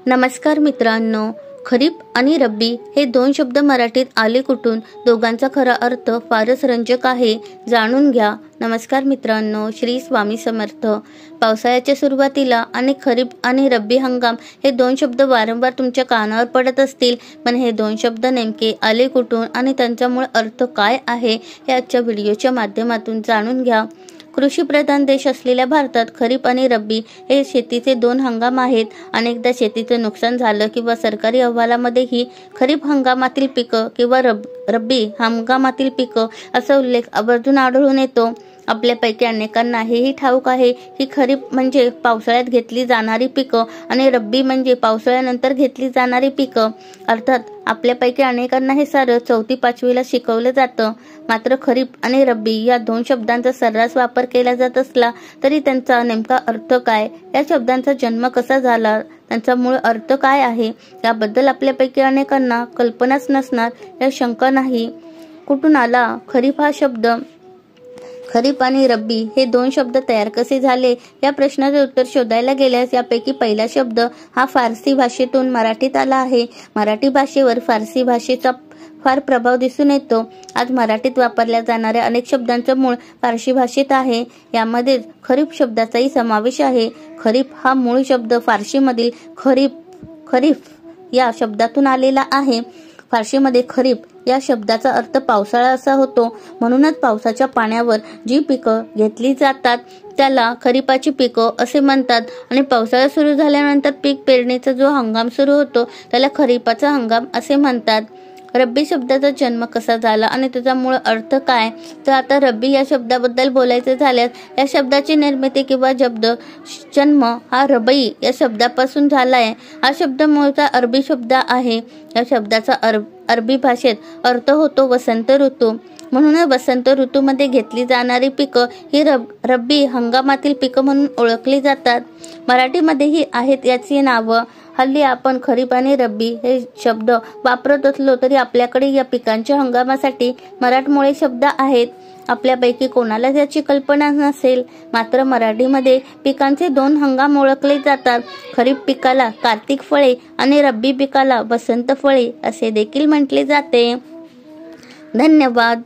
नमस्कार मित्रांनो, खरीप आणि रब्बी हे दोन शब्द मराठीत आले कुठून, दोघांचा खरा अर्थ फारच रंजक आहे, जाणून घ्या। नमस्कार मित्रांनो, श्री स्वामी समर्थ। पावसाळ्याच्या सुरुवातीला आणि खरीप आणि रब्बी हंगाम हे दोन शब्द वारंवार तुमच्या कानावर पडत असतील, पण हे दोन शब्द नेमके आले कुठून आणि त्यांचा मूळ अर्थ काय आहे हे आजच्या व्हिडिओच्या माध्यमातून जाणून घ्या। कृषीप्रधान देश असलेल्या भारतात खरीप आणि रब्बी हे शेतीचे दोन हंगाम आहेत। अनेकदा शेतीचं नुकसान झालं किंवा सरकारी अहवालामध्येही खरीप हंगामातील पिकं किंवा रब्बी हंगामातील पिकं असा उल्लेख आवर्जून आढळून येतो। आपल्यापैकी अनेकांना हेही ठाऊक आहे की खरीप म्हणजे पावसाळ्यात घेतली जाणारी पिकं आणि रब्बी म्हणजे पावसाळ्यानंतर घेतली जाणारी पिकं। अर्थात आपल्यापैकी अनेकांना हे सारं 4वी-5वीला शिकवलं जातं। मात्र खरीप आणि रब्बी या दोन शब्दांचा सर्रास वापर केला जात असला तरी त्यांचा नेमका अर्थ काय, या शब्दांचा जन्म कसा झाला, त्यांचा मूळ अर्थ काय आहे याबद्दल आपल्यापैकी अनेकांना कल्पनाच नसणार या शंका नाही। कुठून आला खरीप हा शब्द? खरीप आणि रब्बी हे दोन शब्द तयार कसे झाले या प्रश्नाचे उत्तर शोधायला गेल्यास यापैकी पहिला शब्द हा फारसी भाषेतून मराठीत आला आहे। मराठी भाषेवर फारसी भाषेचा फार प्रभाव दिसून येतो। आज मराठीत वापरल्या जाणाऱ्या अनेक शब्दांचं मूळ फारसी भाषेत आहे। यामध्ये खरीप शब्दाचाही समावेश आहे। खरीप हा मूळ शब्द फारसीमधील खरीफ या शब्दातून आलेला आहे। फारसीमध्ये खरीप या शब्दाचा अर्थ पावसाळा असा होतो। म्हणूनच पावसाच्या पाण्यावर जी पिकं घेतली जातात त्याला खरीपाची पिकं असे म्हणतात आणि पावसाळा सुरू झाल्यानंतर पीक पेरणीचा जो हंगाम सुरू होतो त्याला खरीपाचा हंगाम असे म्हणतात। रब्बी शब्दाचा जन्म कसा झाला आणि त्याचा मूळ अर्थ काय? तर आता रब्बी या शब्दाबद्दल बोलायचे झाल्यास या शब्दाची निर्मिती किंवा जन्म हा रबई या शब्दापासून झालाय। हा शब्द मूळचा अरबी शब्द आहे। या शब्दाचा अरबी भाषेत अर्थ होतो वसंत ऋतू। म्हणून वसंत ऋतूमध्ये घेतली जाणारी पिकं ही रब्बी हंगामातील पिकं म्हणून ओळखली जातात। मराठीमध्येही आहेत याची नावं। हल्ली आपण खरीप आणि रब्बी हे शब्द वापरत असलो तरी आपल्याकडे या पिकांच्या हंगामासाठी मराठमोळे शब्द आहेत। आपल्यापैकी कोणालाच याची कल्पना नसेल, मात्र मराठीमध्ये पिकांचे दोन हंगाम ओळखले जातात। खरीप पिकाला कार्तिक फळे आणि रब्बी पिकाला वसंत फळे असे देखील म्हटले जाते। धन्यवाद।